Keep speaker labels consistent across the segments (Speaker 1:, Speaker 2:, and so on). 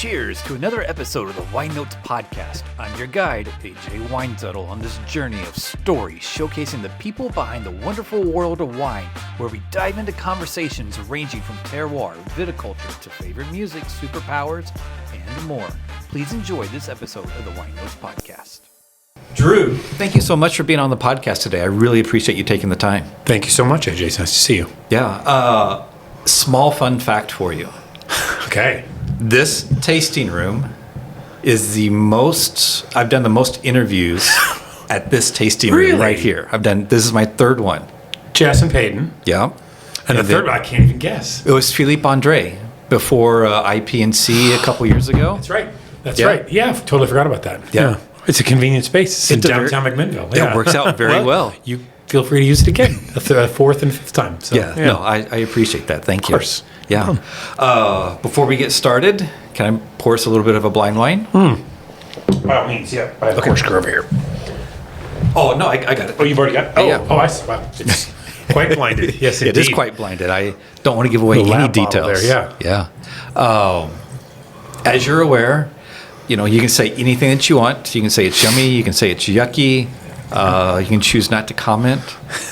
Speaker 1: cheers to another episode of the Weinnotes Podcast. I'm your guide, AJ Weinzettel, on this journey of stories showcasing the people behind the wonderful world of wine, where we dive into conversations ranging from terroir, viticulture, to favorite music, superpowers, and more. Please enjoy this episode of the Weinnotes Podcast. Drew, thank you so much for being on the podcast today. I really appreciate you taking the time.
Speaker 2: Thank you so much, AJ. It's nice to see you.
Speaker 1: Yeah. Small fun fact for you.
Speaker 2: Okay.
Speaker 1: This tasting room is I've done the most interviews at this tasting room right here. This is my third one.
Speaker 2: Jess and Peyton.
Speaker 1: Yeah.
Speaker 2: And the third one, I can't even guess.
Speaker 1: It was Philippe Andre before IP&C a couple years ago.
Speaker 2: That's right. Yeah, I totally forgot about that.
Speaker 1: Yeah.
Speaker 2: It's a convenient space. It's in downtown McMinnville.
Speaker 1: Yeah. It works out very well.
Speaker 2: You feel free to use it again, a fourth and fifth time. So,
Speaker 1: No, I appreciate that. Thank you.
Speaker 2: Of course.
Speaker 1: Yeah. Before we get started, can I pour us a little bit of a blind wine?
Speaker 2: By all means, yeah. I have a corkscrew over here.
Speaker 1: Oh, no, I got it.
Speaker 2: Oh, you've already got it? Oh,
Speaker 1: yeah.
Speaker 2: I see. Wow. It's quite blinded. Yes, indeed.
Speaker 1: It is quite blinded. I don't want to give away any details.
Speaker 2: There,
Speaker 1: yeah. As you're aware, you can say anything that you want. You can say it's yummy. You can say it's yucky. You can choose not to comment.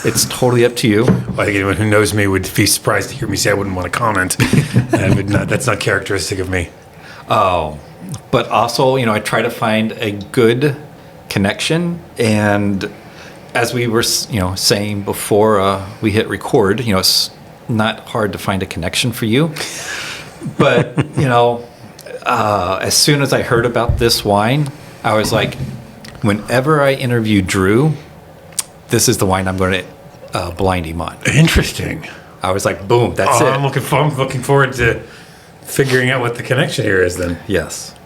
Speaker 1: It's totally up to you.
Speaker 2: Well, I think anyone who knows me would be surprised to hear me say I wouldn't want to comment. That's not characteristic of me.
Speaker 1: But also, I try to find a good connection. And as we were, saying before we hit record, it's not hard to find a connection for you. But, as soon as I heard about this wine, I was like, whenever I interview Drew, this is the wine I'm going to blind him on.
Speaker 2: Interesting.
Speaker 1: I was like, boom, that's it.
Speaker 2: I'm looking forward to figuring out what the connection here is then.
Speaker 1: Yes.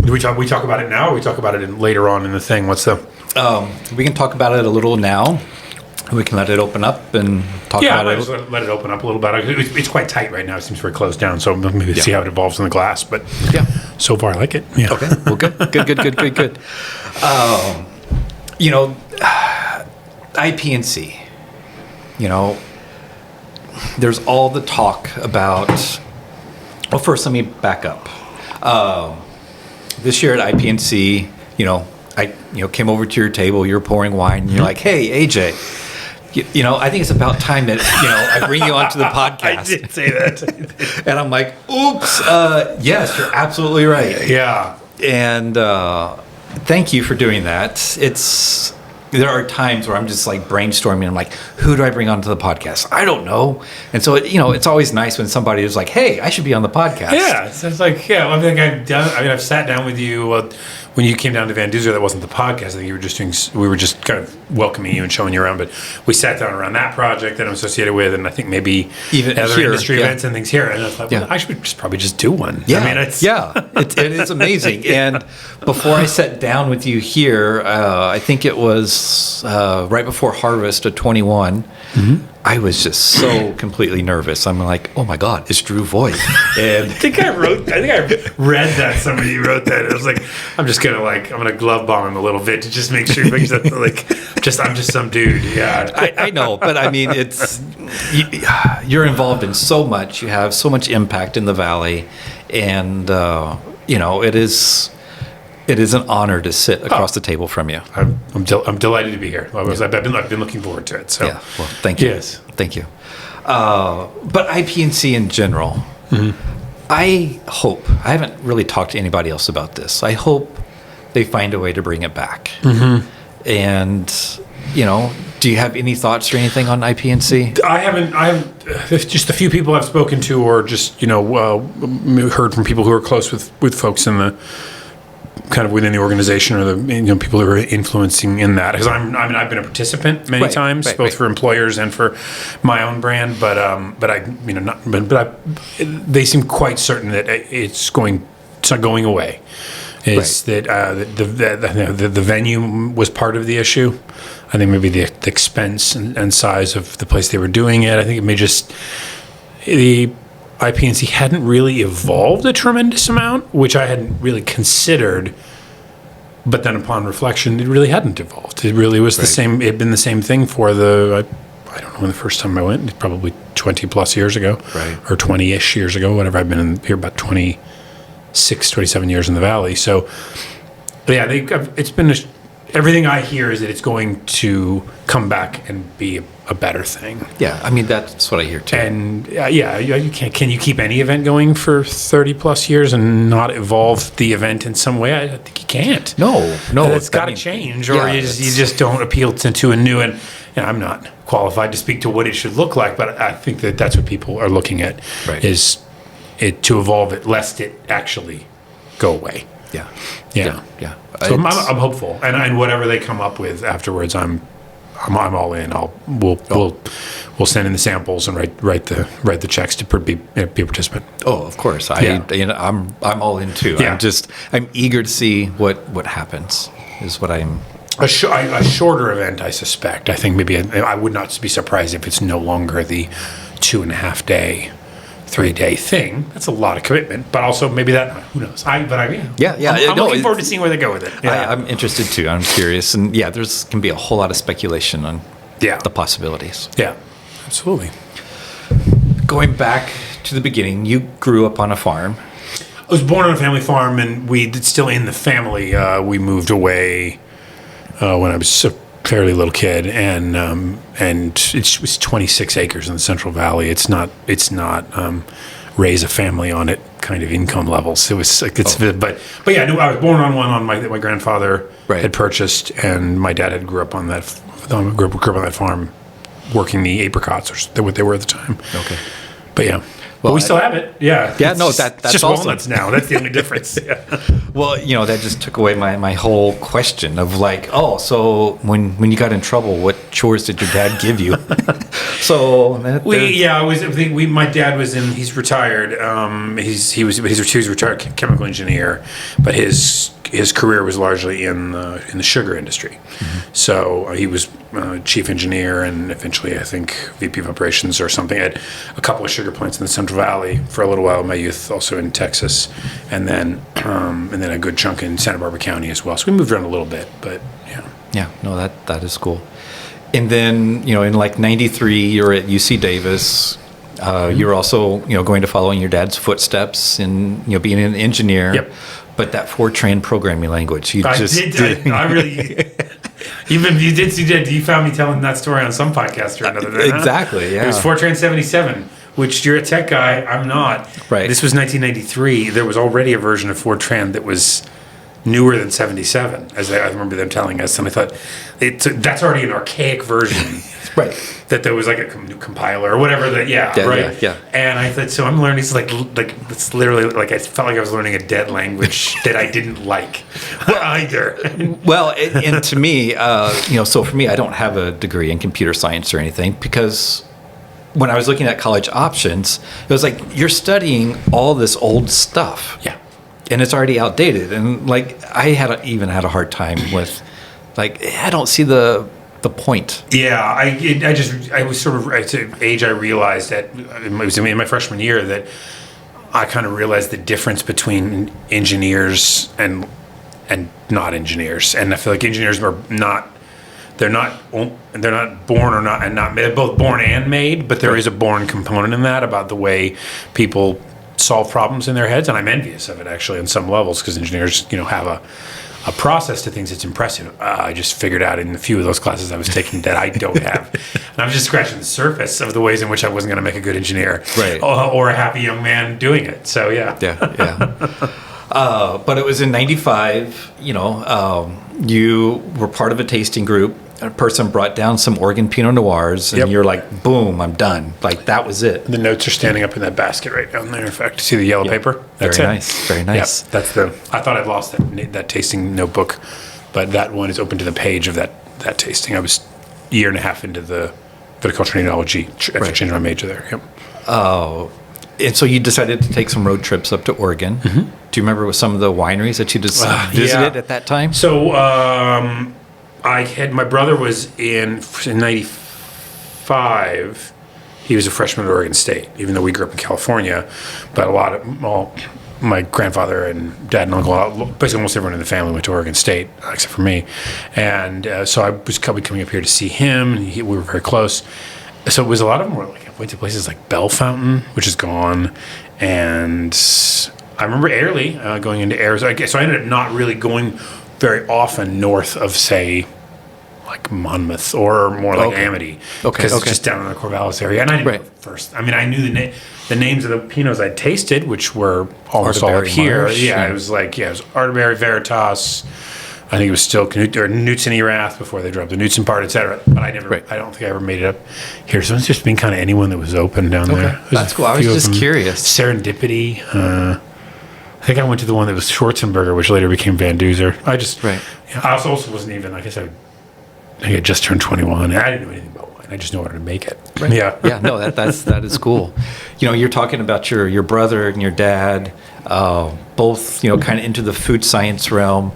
Speaker 2: Do we talk about it now, or we talk about it later on in the thing? What's the?
Speaker 1: We can talk about it a little now. We can let it open up and talk about it.
Speaker 2: Yeah, let it open up a little bit. It's quite tight right now. It seems very closed down. So maybe see how it evolves in the glass. But so far I like it. Yeah.
Speaker 1: Okay. Well, good. IP&C. There's all the talk about. Well, first let me back up. This year at IP&C, I came over to your table. You're pouring wine. And you're like, "Hey, AJ." I think it's about time that, I bring you onto the podcast.
Speaker 2: I did say that.
Speaker 1: And I'm like, oops, yes, you're absolutely right.
Speaker 2: Yeah.
Speaker 1: And thank you for doing that. There are times where I'm just like brainstorming. I'm like, who do I bring onto the podcast? I don't know. And so, it's always nice when somebody is like, hey, I should be on the podcast.
Speaker 2: Yeah. So it's like, I think I've sat down with you when you came down to Van Duzer. That wasn't the podcast. I think we were just kind of welcoming you and showing you around. But we sat down around that project that I'm associated with, and I think maybe even other industry events and things here. And I thought, I should probably just do one.
Speaker 1: Yeah.
Speaker 2: I mean,
Speaker 1: it is amazing. And before I sat down with you here, I think it was right before harvest of 21. Mm-hmm. I was just so completely nervous. I'm like, oh my God, it's Drew Voit. And
Speaker 2: I think I read that. Somebody wrote that. I was like, I'm gonna glove bomb him a little bit to just make sure he brings up I'm just some dude. Yeah.
Speaker 1: I know, but I mean, you're involved in so much. You have so much impact in the valley, and it is an honor to sit across the table from you.
Speaker 2: I'm delighted to be here. I've been looking forward to it. So
Speaker 1: yeah, well, thank you.
Speaker 2: Yes,
Speaker 1: thank you. But IP&C in general, I haven't really talked to anybody else about this. I hope they find a way to bring it back. Mm-hmm. And do you have any thoughts or anything on IP&C?
Speaker 2: I haven't. Just a few people I've spoken to, or just heard from people who are close with folks in the kind of within the organization, or the people who are influencing in that. Because I've been a participant many times, both for employers and for my own brand. But they seem quite certain that it's not going away. It's that the venue was part of the issue. I think maybe the expense and size of the place they were doing it. I think it may just the IP&C hadn't really evolved a tremendous amount, which I hadn't really considered But then upon reflection, it really hadn't evolved. It really was the same. It had been the same thing for I don't know when the first time I went, probably 20 plus years ago, or 20-ish years ago, whatever. I've been here about 26, 27 years in the Valley. So, yeah, it's been everything I hear is that it's going to come back and be a better thing.
Speaker 1: Yeah, I mean, that's what I hear too.
Speaker 2: And can you keep any event going for 30 plus years and not evolve the event in some way? I think you can't.
Speaker 1: No.
Speaker 2: It's got to change, or you just don't appeal to a new. And I'm not qualified to speak to what it should look like, but I think that's what people are looking at, is it to evolve it, lest it actually go away.
Speaker 1: Yeah.
Speaker 2: So I'm hopeful, and whatever they come up with afterwards, I'm all in. We'll send in the samples and write the checks to be a participant.
Speaker 1: Oh, of course. I'm all in too.
Speaker 2: Yeah.
Speaker 1: I'm eager to see what happens. Is what I'm.
Speaker 2: A shorter event, I suspect. I think maybe I would not be surprised if it's no longer the 2.5 day, 3 day thing. That's a lot of commitment, but also maybe who knows? I'm looking forward to seeing where they go with it. Yeah.
Speaker 1: I'm interested too. I'm curious, and there's can be a whole lot of speculation on the possibilities.
Speaker 2: Yeah, absolutely.
Speaker 1: Going back to the beginning, you grew up on a farm.
Speaker 2: I was born on a family farm, and it's still in the family. We moved away when I was a fairly little kid, and it was 26 acres in the Central Valley. It's not raise a family on it kind of income levels. It was like but yeah, I was born on one that my grandfather had purchased, and my dad had grew up on that farm, working the apricots, or what they were at the time.
Speaker 1: Okay,
Speaker 2: but yeah. Well, we still have it. Yeah.
Speaker 1: Yeah, no, that's
Speaker 2: just
Speaker 1: awesome.
Speaker 2: Walnuts now. That's the only difference. Yeah.
Speaker 1: Well, that just took away my whole question of so when you got in trouble, what chores did your dad give you? So my dad was he's retired. He's retired chemical engineer, but his career was largely in the sugar industry. Mm-hmm. So he was chief engineer and eventually, I think, VP of operations or something at a couple of sugar plants in the Central Valley for a little while in my youth, also in Texas, and then a good chunk in Santa Barbara County as well. So we moved around a little bit, but yeah. Yeah, no, that is cool. And then, in like 93, you're at UC Davis. You're also, going to follow in your dad's footsteps and, being an engineer.
Speaker 2: Yep.
Speaker 1: But that Fortran programming language,
Speaker 2: I really. You found me telling that story on some podcast or another.
Speaker 1: Exactly, yeah.
Speaker 2: It was Fortran 77, which you're a tech guy, I'm not.
Speaker 1: Right.
Speaker 2: This was 1993. There was already a version of Fortran that was newer than 77, as I remember them telling us. And I thought, that's already an archaic version.
Speaker 1: Right.
Speaker 2: That there was like a new compiler or whatever. Yeah. And I thought, so I'm learning. It's like it's literally like I felt like I was learning a dead language that I didn't like either.
Speaker 1: Well, and to me, so for me, I don't have a degree in computer science or anything because when I was looking at college options, it was like you're studying all this old stuff.
Speaker 2: Yeah.
Speaker 1: And it's already outdated. And I even had a hard time with I don't see the point.
Speaker 2: Yeah, I was sort of at an age I realized that it was in my freshman year that I kind of realized the difference between engineers and not engineers, and I feel like engineers are not. They're not born or not, and not they're both born and made, but there is a born component in that about the way people solve problems in their heads, and I'm envious of it actually on some levels because engineers, have a process to things that's impressive. I just figured out in a few of those classes I was taking that I don't have. And I was just scratching the surface of the ways in which I wasn't going to make a good engineer or a happy young man doing it. So, yeah.
Speaker 1: But it was in 95, you were part of a tasting group. A person brought down some Oregon Pinot Noirs, and you're like, boom, I'm done. That was it.
Speaker 2: The notes are standing up in that basket right down there. In fact, see the yellow paper?
Speaker 1: That's very nice. Very nice.
Speaker 2: Yep, that's I thought I'd lost that tasting notebook, but that one is open to the page of that tasting. I was a year and a half into the viticulture and enology after changing my major there. Yep.
Speaker 1: Oh, and so you decided to take some road trips up to Oregon. Mm-hmm. Do you remember some of the wineries that you just visited at that time?
Speaker 2: So, my brother was in 95. He was a freshman at Oregon State, even though we grew up in California. But my grandfather and dad and uncle, basically almost everyone in the family went to Oregon State, except for me. And so I was coming up here to see him. And we were very close. So it was a lot of them were like, I went to places like Bell Fountain, which is gone. And I remember Airlie going into Arizona. So I ended up not really going very often north of, say, like Monmouth or more like Amity. Because it's just down in the Corvallis area. And I didn't know first. I mean, I knew the names of the Pinots I'd tasted, which were almost all up here. Marsh, it was like, it was Arterberry, Veritas. I think it was still Newts and Erath before they dropped the Newts and part, et cetera. But I don't think I ever made it up here. So it's just been kind of anyone that was open down there.
Speaker 1: That's cool. I was just curious.
Speaker 2: Serendipity. I think I went to the one that was Schwarzenberger, which later became Van Duzer. I also wasn't even, I guess I had just turned 21. I didn't know anything about wine. I just knew how to make it.
Speaker 1: Right. Yeah. No, that is cool. You're talking about your brother and your dad, both kind of into the food science realm.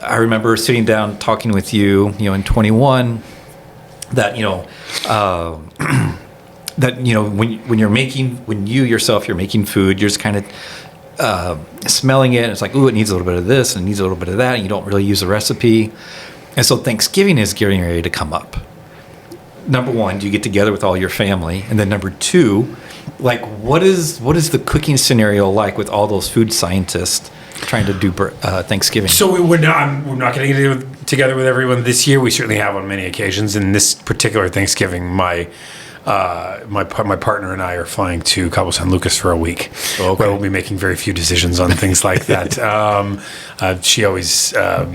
Speaker 1: I remember sitting down talking with you, in 21, that when you yourself you're making food, you're just kind of smelling it, and it's like, ooh, it needs a little bit of this and it needs a little bit of that, and you don't really use the recipe. And so Thanksgiving is getting ready to come up. Number one, do you get together with all your family? And then number two, like, what is the cooking scenario like with all those food scientists trying to do Thanksgiving? So
Speaker 2: we're not going to get together with everyone this year. We certainly have on many occasions. In this particular Thanksgiving, my partner and I are flying to Cabo San Lucas for a week, where we'll be making very few decisions on things like that. She always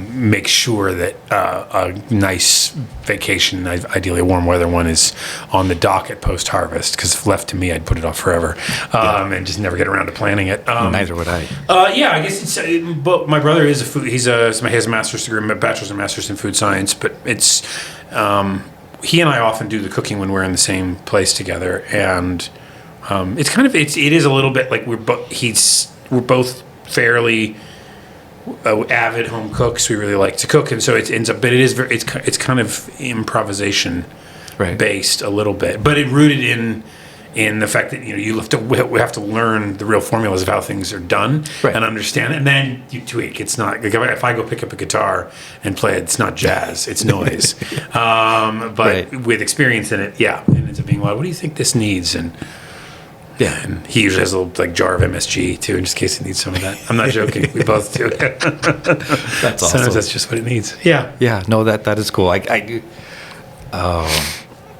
Speaker 2: makes sure that a nice vacation, ideally a warm weather one, is on the docket post-harvest, because if left to me, I'd put it off forever and just never get around to planning it.
Speaker 1: Neither would I.
Speaker 2: I guess but my brother is he has a master's degree, a bachelor's and master's in food science, but it's... he and I often do the cooking when we're in the same place together, and it's kind of it is a little bit like we're both fairly avid home cooks. We really like to cook, and so it ends up. But it's kind of improvisation based a little bit, but it rooted in the fact that we have to learn the real formulas of how things are done and understand it, and then you tweak. It's not like if I go pick up a guitar and play it, it's not jazz, it's noise. But with experience in it, it ends up being, well, what do you think this needs? And and he usually has a little jar of MSG too, in just case it needs some of that. I'm not joking. We both do.
Speaker 1: That's awesome.
Speaker 2: Sometimes that's just what it needs.
Speaker 1: Yeah. No, that is cool.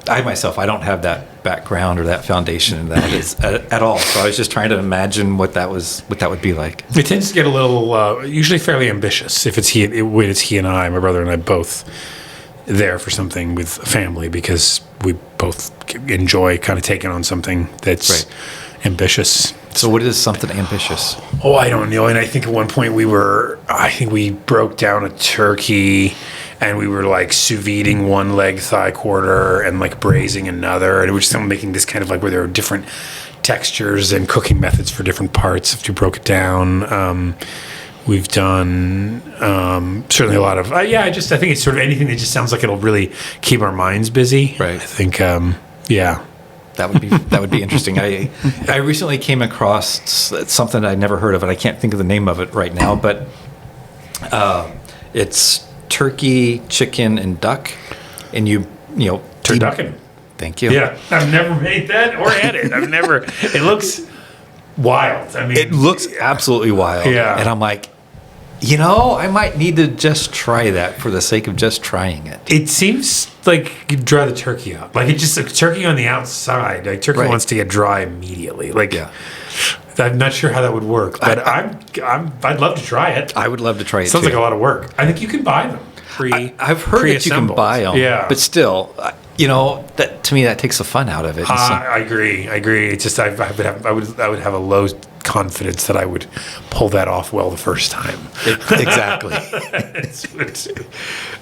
Speaker 1: I myself, I don't have that background or that foundation in that at all. So I was just trying to imagine what that would be like.
Speaker 2: It tends to get a little, usually fairly ambitious if it's he and I, my brother and I, both there for something with a family, because we both enjoy kind of taking on something that's ambitious.
Speaker 1: So what is something ambitious?
Speaker 2: Oh, I don't know. And I think at one point we broke down a turkey, and we were like sous videing one leg thigh quarter and like braising another, and we were just making this kind of like where there are different textures and cooking methods for different parts if you broke it down. We've done certainly a lot of I think it's sort of anything that just sounds like it'll really keep our minds busy.
Speaker 1: Right.
Speaker 2: I think
Speaker 1: that would be interesting. I recently came across something I never heard of, and I can't think of the name of it right now, but it's turkey, chicken, and duck, and
Speaker 2: turducken.
Speaker 1: Thank you.
Speaker 2: Yeah, I've never made that or had it. It looks wild. I mean,
Speaker 1: it looks absolutely wild.
Speaker 2: Yeah,
Speaker 1: and I'm like, I might need to just try that for the sake of just trying it.
Speaker 2: It seems like you dry the turkey out. Like, it's just a turkey on the outside. Like, turkey wants to get dry immediately. Like, I'm not sure how that would work, but I'd love to try it.
Speaker 1: I would love to try it.
Speaker 2: Sounds like a lot of work. I think you can buy them.
Speaker 1: I've heard that you can buy them.
Speaker 2: Yeah,
Speaker 1: but still, that to me that takes the fun out of it.
Speaker 2: I agree. It's just I would have a low confidence that I would pull that off well the first time.
Speaker 1: Exactly.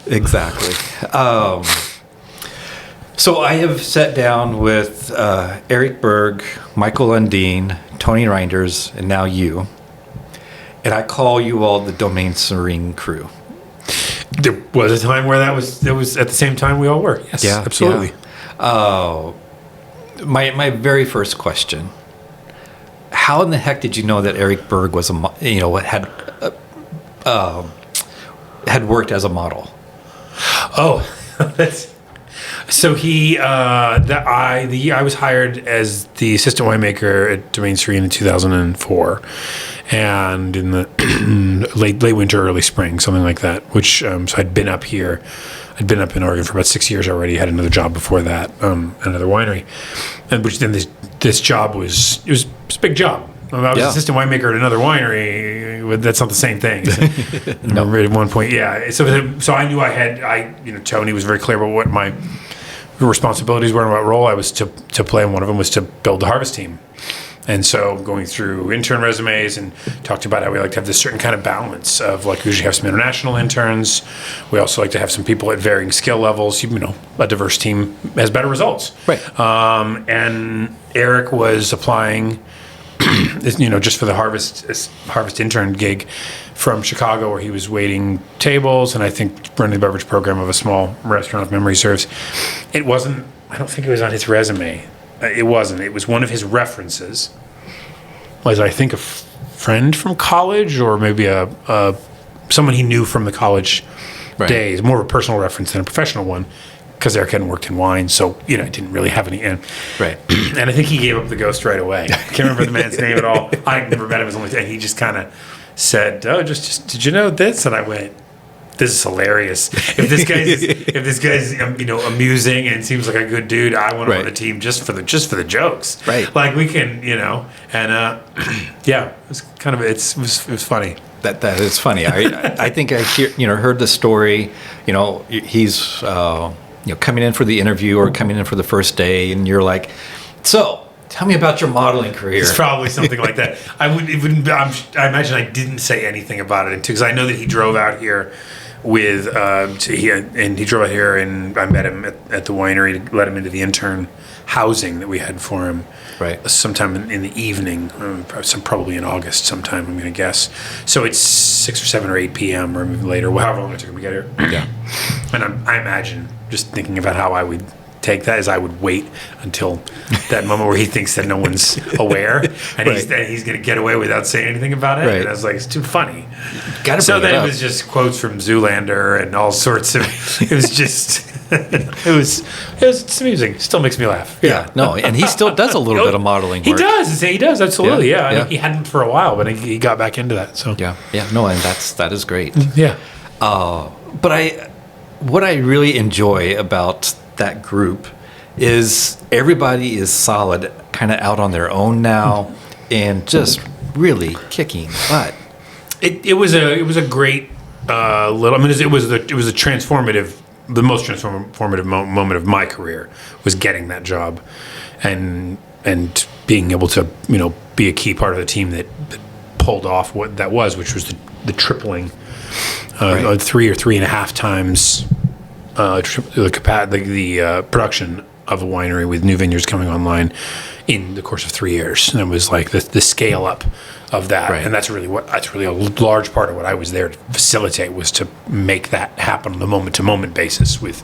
Speaker 1: Exactly. So I have sat down with Eric Berg, Michael Undine, Tony Reinders, and now you. And I call you all the Domaine Serene crew.
Speaker 2: There was a time where that was at the same time we all were. Yes,
Speaker 1: yeah,
Speaker 2: absolutely.
Speaker 1: Yeah. My very first question: how in the heck did you know that Eric Berg was had worked as a model?
Speaker 2: Oh, so I was hired as the assistant winemaker at Domaine Serene in 2004, and in the late winter, early spring, something like that. Which so I'd been up here. I'd been up in Oregon for about 6 years already. Had another job before that, another winery, and which then this job was a big job. I was assistant winemaker at another winery. That's not the same thing. No, at one point, yeah. So I knew Tony was very clear about what my responsibilities were and what role I was to play. And one of them was to build the harvest team. And so going through intern resumes and talked about how we like to have this certain kind of balance of like we usually have some international interns. We also like to have some people at varying skill levels. A diverse team has better results.
Speaker 1: Right.
Speaker 2: And Eric was applying. Just for the harvest intern gig from Chicago, where he was waiting tables and I think running the beverage program of a small restaurant, if memory serves. I don't think it was on his resume. It wasn't. It was one of his references. Was I think a friend from college, or maybe someone he knew from the college days. More of a personal reference than a professional one. Because Eric hadn't worked in wine, so didn't really have any.
Speaker 1: Right.
Speaker 2: And I think he gave up the ghost right away. I can't remember the man's name at all. I never met him. And he just kind of said, "Oh, just did you know this?" And I went, "This is hilarious. If this guy's amusing and seems like a good dude, I want him on the team just for the jokes.
Speaker 1: Right.
Speaker 2: Like we can, And it was kind of it was funny.
Speaker 1: That is funny. I think I heard the story. He's. Coming in for the interview or coming in for the first day, and you're like, "So, tell me about your modeling career."
Speaker 2: It's probably something like that. I imagine I didn't say anything about it because I know that he drove out here with he drove out here, and I met him at the winery to let him into the intern housing that we had for him.
Speaker 1: Right.
Speaker 2: Sometime in the evening, probably in August sometime, I'm going to guess. So it's 6 or 7 or 8 p.m. or maybe later, however long it took him to get here.
Speaker 1: Yeah.
Speaker 2: And I imagine, just thinking about how I would take that, is I would wait until that moment where he thinks that no one's aware, and he's going to get away without saying anything about it. Right. And I was like, it's too funny. So then it was just quotes from Zoolander and all sorts of. It was just. It's amusing. Still makes me laugh.
Speaker 1: Yeah. No, and he still does a little bit of modeling work.
Speaker 2: He does absolutely. Yeah. I mean, he hadn't for a while, but he got back into that. So
Speaker 1: yeah. No, and that is great.
Speaker 2: Yeah.
Speaker 1: But what I really enjoy about that group is everybody is solid, kind of out on their own now, and just really kicking butt.
Speaker 2: It was a great little. I mean, it was a transformative. The most transformative moment of my career was getting that job, and being able to be a key part of the team that pulled off what that was, which was the tripling, 3 or 3.5 times the production of a winery with new vineyards coming online in the course of 3 years. And it was like the scale up of that, and that's really a large part of what I was there to facilitate, was to make that happen on a moment to moment basis with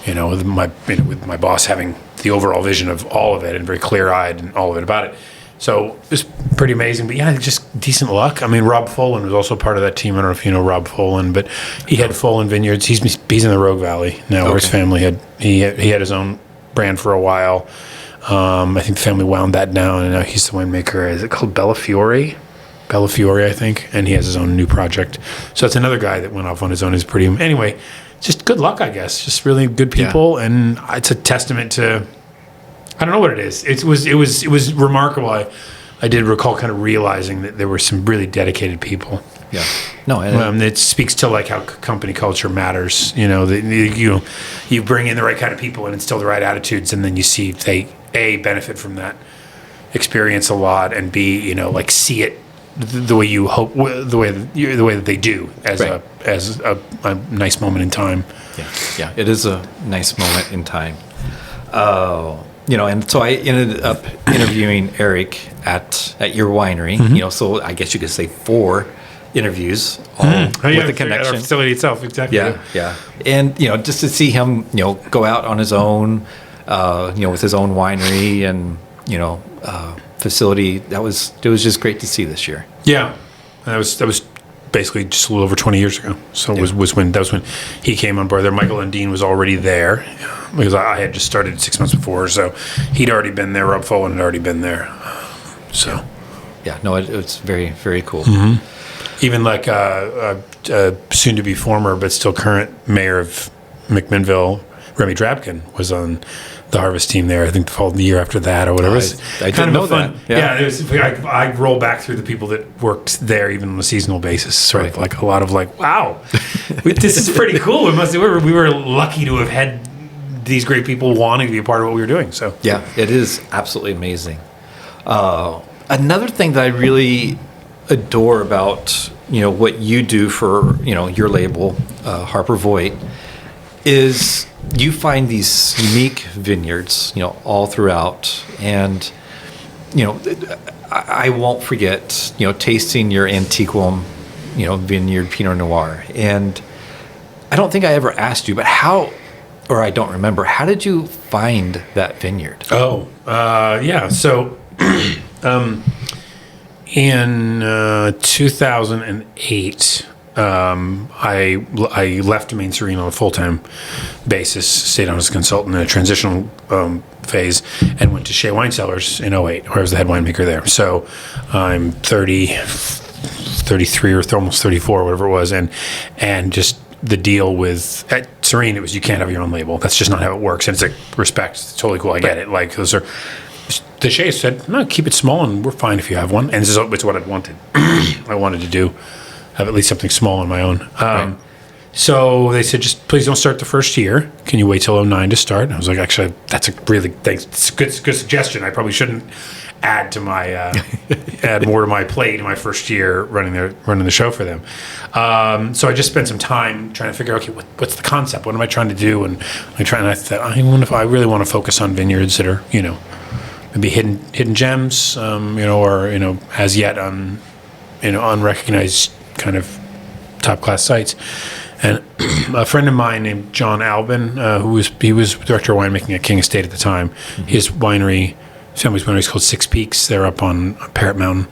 Speaker 2: my boss having the overall vision of all of it and very clear eyed and all of it about it. So it was pretty amazing, but just decent luck. I mean, Rob Folan was also part of that team. I don't know if you know Rob Folan, but he had Folan Vineyards. He's in the Rogue Valley now, where his family had his own brand for a while. I think the family wound that down, and now he's the winemaker. Is it called Bellafiore, I think, and he has his own new project. So that's another guy that went off on his own. Anyway, just good luck, I guess. Just really good people, and it's a testament to. I don't know what it is. It was remarkable. I did recall kind of realizing that there were some really dedicated people.
Speaker 1: Yeah. No,
Speaker 2: it speaks to like how company culture matters. That you bring in the right kind of people and instill the right attitudes, and then you see if they A, benefit from that experience a lot, and B, see it the way you hope, the way that they do as a nice moment in time.
Speaker 1: Yeah. It is a nice moment in time. And so I ended up interviewing Eric at your winery.
Speaker 2: Mm-hmm.
Speaker 1: So I guess you could say 4 interviews, all with the connection.
Speaker 2: Our facility itself, exactly.
Speaker 1: Yeah. And just to see him, go out on his own, with his own winery, and facility. It was just great to see this year.
Speaker 2: Yeah, that was basically just a little over 20 years ago. So it was when he came on board there. Michael Undine was already there because I had just started 6 months before, so he'd already been there. Rob Follin had already been there. So
Speaker 1: yeah, no, it's very, very cool.
Speaker 2: even like soon to be former but still current mayor of McMinnville, Remy Drabkin, was on the harvest team there. I think the year after that or whatever.
Speaker 1: I didn't know that.
Speaker 2: Yeah, it was, I roll back through the people that worked there even on a seasonal basis. Sort of like a lot of like, wow, this is pretty cool. We were lucky to have had these great people wanting to be a part of what we were doing. So
Speaker 1: yeah, it is absolutely amazing. Another thing that I really adore about what you do for your label, Harper Voit, is you find these unique vineyards, all throughout, and I won't forget, tasting your Antiquum, Vineyard Pinot Noir, and I don't think I ever asked you, but I don't remember, how did you find that vineyard?
Speaker 2: Yeah. So, in 2008. I left Main Serene on a full-time basis, stayed on as a consultant in a transitional phase, and went to Shea Wine Cellars in 2008, where I was the head winemaker there. So I'm 33 or almost 34, whatever it was, and just the deal with at Serene, it was you can't have your own label. That's just not how it works. And it's like respect, it's totally cool. I get it. Like those are. The Shea said, no, keep it small, and we're fine if you have one. And this is what I wanted. I wanted to do. Have at least something small on my own.
Speaker 1: Right.
Speaker 2: So they said, just please don't start the first year. Can you wait till 2009 to start? And I was like, actually, that's a really it's a good suggestion. I probably shouldn't add to my add more to my plate in my first year running the show for them. So I just spent some time trying to figure out, okay, what's the concept? What am I trying to do? And I thought, I really want to focus on vineyards that are maybe hidden gems, or as yet unrecognized kind of top class sites. And a friend of mine named John Albin, he was director of winemaking at King Estate at the time. Mm-hmm. His family's winery is called Six Peaks. They're up on Parrot Mountain.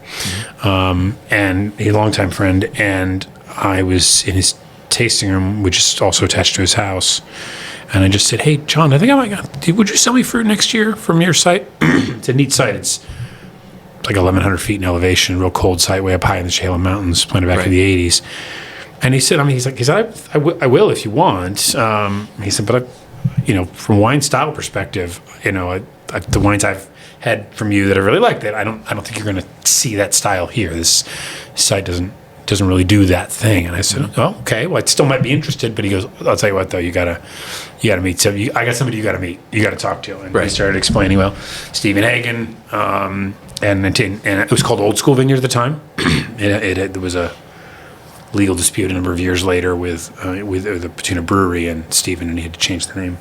Speaker 2: Mm-hmm. And he's a longtime friend. And I was in his tasting room, which is also attached to his house. And I just said, hey, John, I think would you sell me fruit next year from your site? It's a neat site. It's like 1,100 feet in elevation, real cold site way up high in the Chehalem Mountains, planted back in the 80s. And he said, I will if you want. He said, but from wine style perspective, the wines I've had from you that I really liked, I don't think you're going to see that style here. This site doesn't really do that thing. And I said, oh, okay, well, I still might be interested. But he goes, I'll tell you what, though, you gotta meet somebody. I got somebody you gotta meet. You gotta talk to. And he started explaining, Stephen Hagen, and it was called Old School Vineyard at the time. There was a legal dispute a number of years later with the Petuna Brewery and Stephen, and he had to change the name.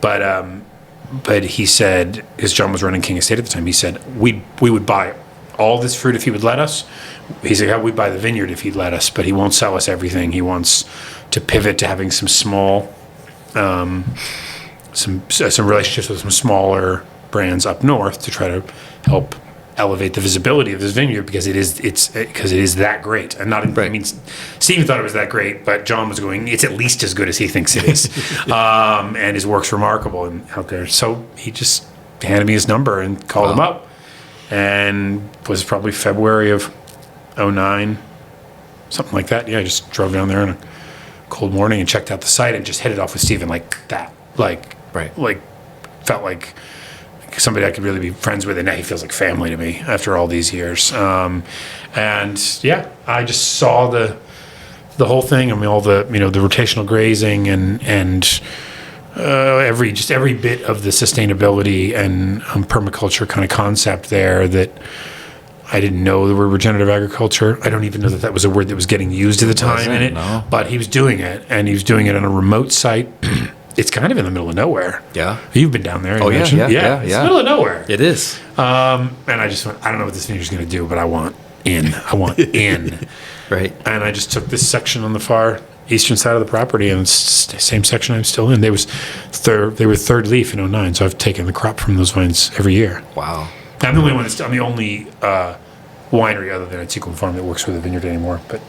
Speaker 2: But he said, as John was running King Estate at the time, he said we would buy all this fruit if he would let us. He said, we'd buy the vineyard if he'd let us, but he won't sell us everything. He wants to pivot to having some small, some relationships with some smaller brands up north to try to help elevate the visibility of this vineyard because it is that great. And not, I mean, Stephen thought it was that great, but John was going, it's at least as good as he thinks it is. And his work's remarkable out there. So he just handed me his number and called him up. And was probably February of 2009, something like that. Yeah, I just drove down there on a cold morning and checked out the site and just hit it off with Stephen like that. Felt like somebody I could really be friends with, and now he feels like family to me after all these years. And yeah, I just saw the whole thing. I mean, all the the rotational grazing and every bit of the sustainability and permaculture kind of concept there that I didn't know the word regenerative agriculture. I don't even know that was a word that was getting used at the time in it. No. But he was doing it, and he was doing it on a remote site. It's kind of in the middle of nowhere. Yeah. You've been down there.
Speaker 1: Yeah. It's
Speaker 2: the middle of nowhere.
Speaker 1: It is.
Speaker 2: And I just went, I don't know what this vineyard's going to do, but I want in.
Speaker 1: Right.
Speaker 2: And I just took this section on the far eastern side of the property, and it's the same section I'm still in. They were third leaf in 2009, so I've taken the crop from those vines every year.
Speaker 1: Wow.
Speaker 2: I'm the only winery other than Antiquum Farm that works with a vineyard anymore. But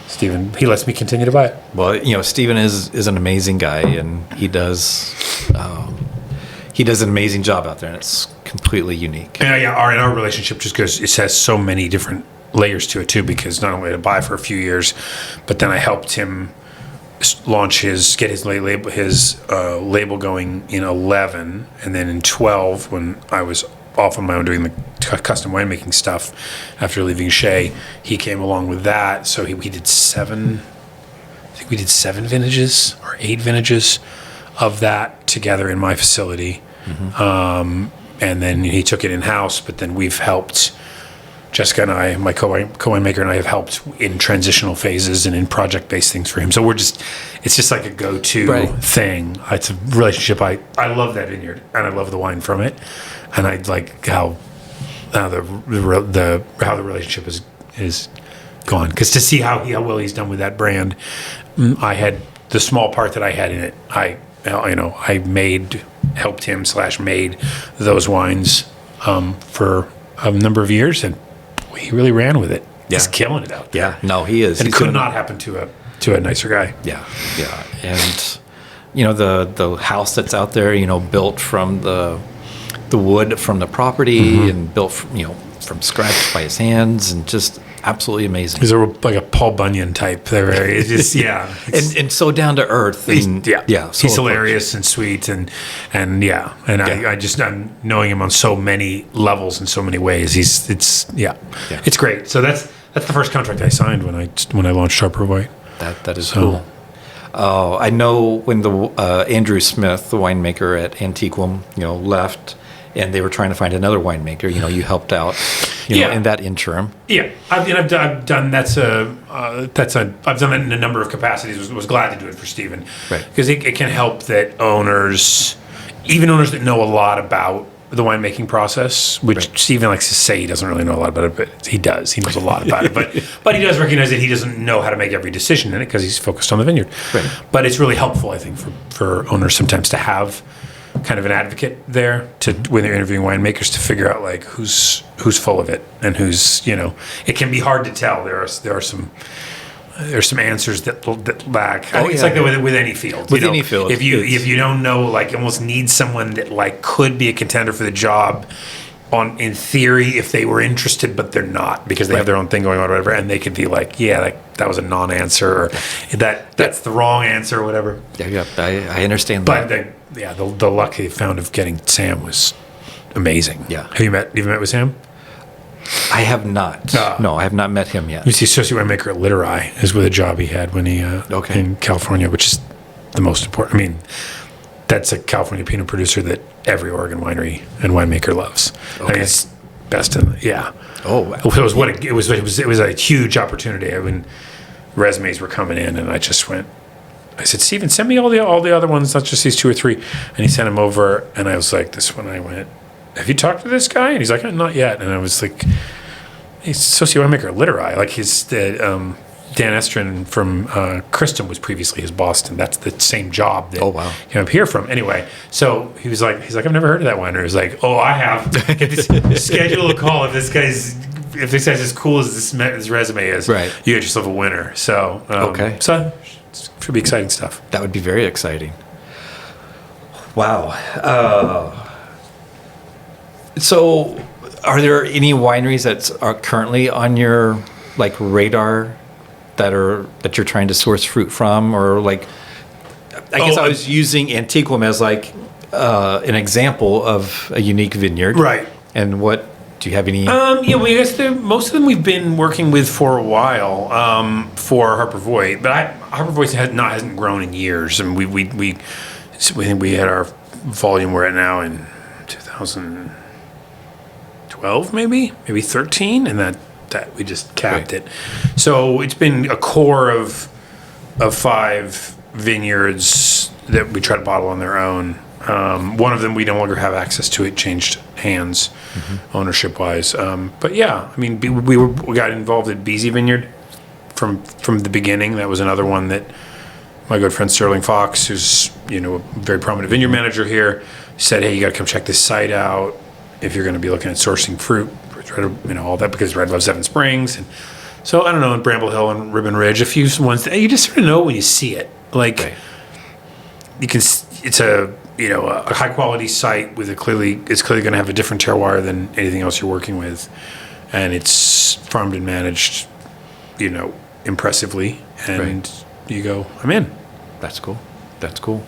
Speaker 2: Stephen, he lets me continue to buy it.
Speaker 1: Well, Stephen is an amazing guy, and he does an amazing job out there, and it's completely unique.
Speaker 2: And our relationship just goes. It has so many different layers to it too, because not only did I buy for a few years, but then I helped him get his label going in 11, and then in 12, when I was off on my own doing the custom winemaking stuff after leaving Shea, he came along with that. So we did 7. I think we did 7 vintages or 8 vintages of that together in my facility. Mm-hmm. And then he took it in house. But then we've helped. Jessica and I, my co-winemaker, and I have helped in transitional phases and in project-based things for him. So it's just like a go-to thing. It's a relationship. I love that vineyard, and I love the wine from it, and I like how the relationship is gone. Because to see how well he's done with that brand, I had the small part that I had in it. I helped him / made those wines for a number of years, and he really ran with it. Yeah. He's killing it out there.
Speaker 1: Yeah, no, he is.
Speaker 2: And it could not happen to a nicer guy.
Speaker 1: Yeah. And the house that's out there, built from the wood from the property, and built from scratch by his hands, and just absolutely amazing.
Speaker 2: He's like a Paul Bunyan type. It's just
Speaker 1: and so down to earth.
Speaker 2: So he's hilarious and sweet and I'm knowing him on so many levels in so many ways. It's great. So that's the first contract I signed when I launched Harper Voit.
Speaker 1: That is cool. Oh, I know when the Andrew Smith, the winemaker at Antiquum, left, and they were trying to find another winemaker. You helped out, in that interim. Yeah,
Speaker 2: I've done I've done that in a number of capacities. Was glad to do it for Stephen,
Speaker 1: right?
Speaker 2: Because it can help that owners that know a lot about the winemaking process, which Stephen likes to say he doesn't really know a lot about it, but he does. He knows a lot about it, but he does recognize that he doesn't know how to make every decision in it because he's focused on the vineyard.
Speaker 1: Right.
Speaker 2: But it's really helpful, I think, for owners sometimes to have kind of an advocate there when they're interviewing winemakers to figure out like who's full of it and who's it can be hard to tell. There are some answers that lack. I think it's like that with any field.
Speaker 1: With any field,
Speaker 2: if you don't know, like, you almost need someone that like could be a contender for the job in theory if they were interested, but they're not because they have their own thing going on or whatever, and they could be like, that was a non-answer, or that's the wrong answer or whatever.
Speaker 1: Yeah, I understand
Speaker 2: but
Speaker 1: that.
Speaker 2: The luck they found of getting Sam was amazing. Yeah. Have you met with Sam?
Speaker 1: I have not. No, I have not met him yet.
Speaker 2: He's the associate winemaker at Literai, is with a job he had when he in California, which is the most important. I mean, that's a California Pinot producer that every Oregon winery and winemaker loves. Okay. I mean, it's best in
Speaker 1: Oh, wow.
Speaker 2: It was a huge opportunity. When resumes were coming in, and I said, Stephen, send me all the other ones, not just these 2 or 3. And he sent them over, and I was like, this one. I went, have you talked to this guy? And he's like, not yet. And I was like, he's associate winemaker at Literai. Like Dan Estrin from Christum was previously his boss, and that's the same job that came up here from. Anyway, so he's like, I've never heard of that winery. He's like, I have. Schedule a call if this guy's as cool as this resume is. Right. You get yourself a winner. So so it should be exciting stuff.
Speaker 1: That would be very exciting. Wow. So, are there any wineries that are currently on your radar that you're trying to source fruit from, or I guess I was using Antiquum as an example of a unique vineyard,
Speaker 2: right?
Speaker 1: And what do you have any?
Speaker 2: I guess most of them we've been working with for a while for Harper Voit, but Harper Voit hasn't grown in years, and we think we had our volume we're at now in 2012, maybe 13, and that we just capped it. So it's been a core of 5 vineyards that we try to bottle on their own. One of them we no longer have access to. It changed hands ownership wise. But yeah, I mean, we got involved at Beezy Vineyard from the beginning. That was another one that my good friend Sterling Fox, who's a very prominent vineyard manager here, said, hey, you got to come check this site out. if you're going to be looking at sourcing fruit, all that, because Red loves Seven Springs. And so, I don't know, in Bramble Hill and Ribbon Ridge, a few ones that you just sort of know when you see it. Like,
Speaker 1: Right.
Speaker 2: you can, it's a high quality site with it's clearly going to have a different terroir than anything else you're working with. And it's farmed and managed, impressively. And you go, I'm in.
Speaker 1: That's cool. That's cool.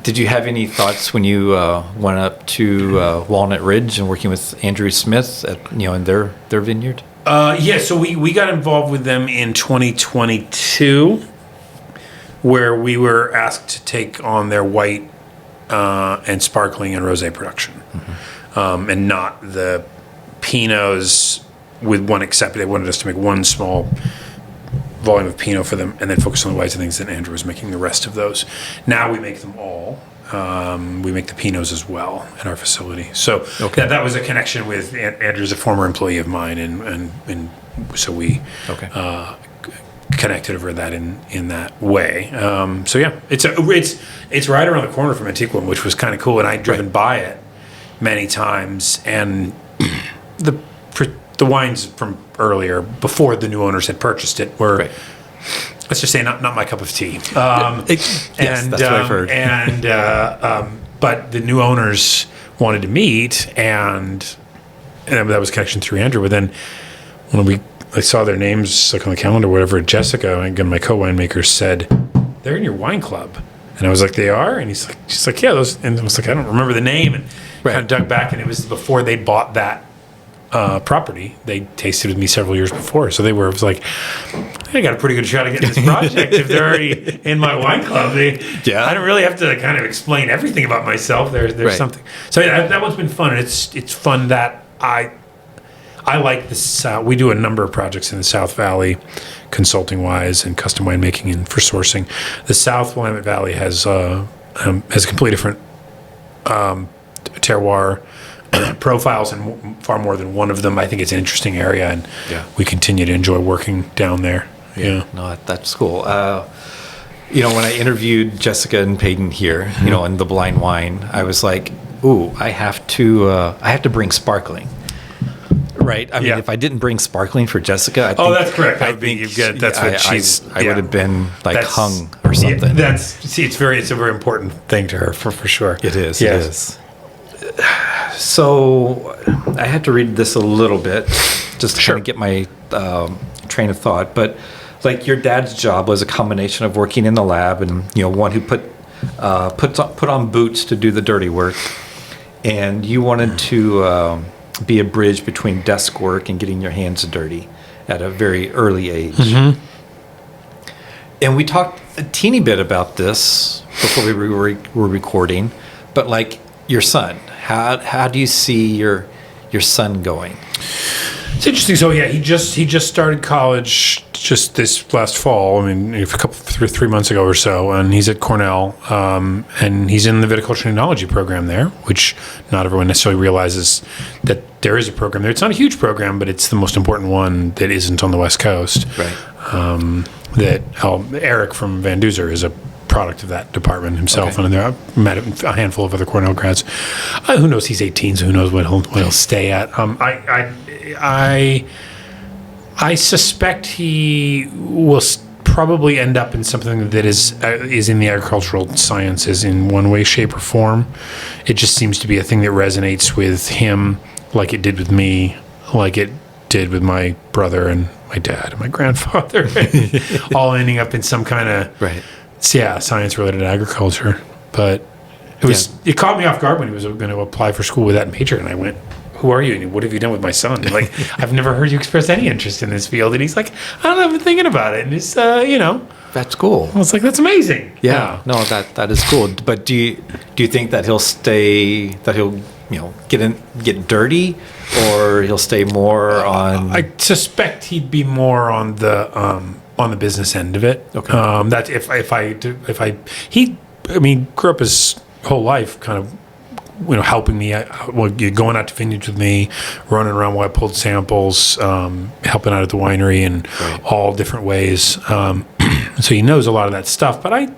Speaker 1: Did you have any thoughts when you went up to Walnut Ridge and working with Andrew Smith at in their vineyard?
Speaker 2: So we got involved with them in 2022, where we were asked to take on their white and sparkling and rosé production, and not the Pinots, with one exception. They wanted us to make one small volume of Pinot for them and then focus on the whites and things, and Andrew was making the rest of those. Now we make them all. We make the Pinots as well at our facility. So that was a connection with Andrew's a former employee of mine, and so we connected over that in that way. It's right around the corner from Antiquum, which was kind of cool, and I'd driven by it many times, and the wines from earlier, before the new owners had purchased it, were, let's just say, not my cup of tea.
Speaker 1: Yes, that's what I've heard.
Speaker 2: But the new owners wanted to meet, and that was connection through Andrew. But then when I saw their names like on the calendar, or whatever, Jessica, again, my co-winemaker, said, "They're in your wine club." And I was like, "They are?" And she's like, "Yeah, those." And I was like, "I don't remember the name." And kind of dug back, and it was before they bought that property. They tasted with me several years before, so it was like, I got a pretty good shot of getting this project if they're already in my wine club. I don't really have to kind of explain everything about myself. There's something. So that one's been fun, and it's fun that I like this. We do a number of projects in the South Valley, consulting wise and custom winemaking and for sourcing. The South Willamette Valley has a completely different terroir profiles, and far more than one of them. I think it's an interesting area, and we continue to enjoy working down there. Yeah.
Speaker 1: No, that's cool. When I interviewed Jessica and Peyton here, in the blind wine, I was like, "Ooh, I have to bring sparkling." Right. I mean, if I didn't bring sparkling for Jessica, I think,
Speaker 2: that's correct. I
Speaker 1: would have been hung or something.
Speaker 2: It's a very important thing to her for sure.
Speaker 1: It is. Yes. It is. So I had to read this a little bit just to kind of get my train of thought. But like, your dad's job was a combination of working in the lab and one who put on boots to do the dirty work, and you wanted to be a bridge between desk work and getting your hands dirty at a very early age. Mm-hmm. And we talked a teeny bit about this before we were recording, but like, your son, how do you see your son going?
Speaker 2: It's interesting. So he just started college just this last fall. I mean, 3 months ago or so, and he's at Cornell, and he's in the viticulture and enology program there, which not everyone necessarily realizes that there is a program there. It's not a huge program, but it's the most important one that isn't on the West Coast.
Speaker 1: Right.
Speaker 2: Eric from Van Duzer is a product of that department himself, and there I met a handful of other Cornell grads. Who knows? He's 18, so who knows what he'll stay at. I suspect he will probably end up in something that is in the agricultural sciences in one way, shape, or form. It just seems to be a thing that resonates with him, like it did with me, like it did with my brother and my dad and my grandfather, all ending up in some kind of science related to agriculture. But it caught me off guard when he was going to apply for school with that major, and I went, "Who are you? And what have you done with my son?" Like, I've never heard you express any interest in this field. And he's like, "I don't know, I've been thinking about it." And it's
Speaker 1: that's cool.
Speaker 2: I was like, "That's amazing."
Speaker 1: Yeah. No, that is cool. But do you think that he'll stay? That he'll get dirty, or he'll stay more on?
Speaker 2: I suspect he'd be more on the business end of it.
Speaker 1: Okay.
Speaker 2: That he grew up his whole life kind of, helping me, going out to vineyards with me, running around while I pulled samples, helping out at the winery in all different ways. So he knows a lot of that stuff, but I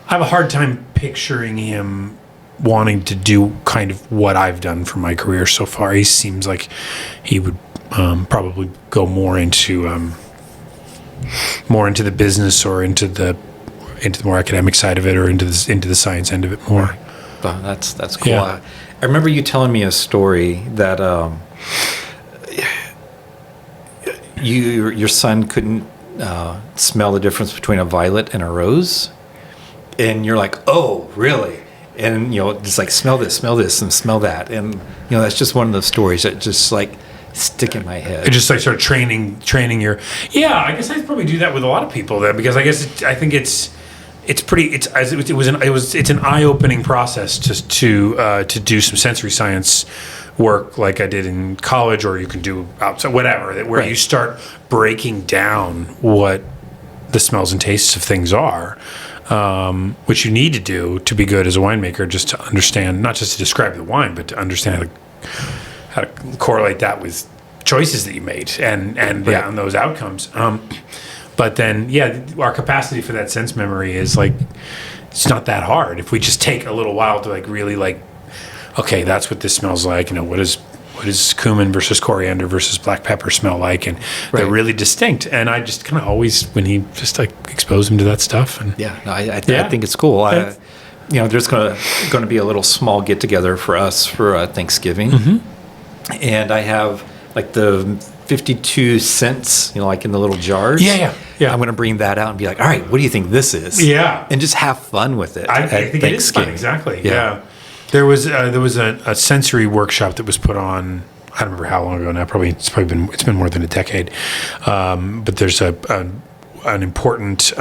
Speaker 2: have a hard time picturing him wanting to do kind of what I've done for my career so far. He seems like he would probably go more into the business or into the more academic side of it, or into the science end of it more.
Speaker 1: Well, that's cool.
Speaker 2: Yeah.
Speaker 1: I remember you telling me a story that your son couldn't smell the difference between a violet and a rose, and you're like, oh, really? And just like, smell this and smell that, and that's just one of those stories that just like stick in my head.
Speaker 2: It just like sort of training your. Yeah, I guess I'd probably do that with a lot of people then, because I guess I think it's an eye-opening process to do some sensory science work like I did in college, or you can do outside, whatever, where
Speaker 1: Right.
Speaker 2: you start breaking down what the smells and tastes of things are, which you need to do to be good as a winemaker, just to understand, not just to describe the wine, but to understand how to correlate that with choices that you made and
Speaker 1: Right.
Speaker 2: and those outcomes. But then, our capacity for that sense memory is like, it's not that hard. If we just take a little while to like really like, okay, that's what this smells like. What does cumin versus coriander versus black pepper smell like? And they're
Speaker 1: Right.
Speaker 2: really distinct. And I just kind of always, when he just like expose him to that stuff. And
Speaker 1: I think it's cool. There's going to be a little small get together for us for Thanksgiving, and I have like the 52 cents, like in the little jars.
Speaker 2: Yeah.
Speaker 1: I'm going to bring that out and be like, all right, what do you think this is?
Speaker 2: Yeah.
Speaker 1: And just have fun with it.
Speaker 2: I
Speaker 1: at
Speaker 2: think it is fun,
Speaker 1: Thanksgiving.
Speaker 2: exactly.
Speaker 1: Yeah.
Speaker 2: There was a sensory workshop that was put on. I don't remember how long ago now. It's been more than a decade. But there's an important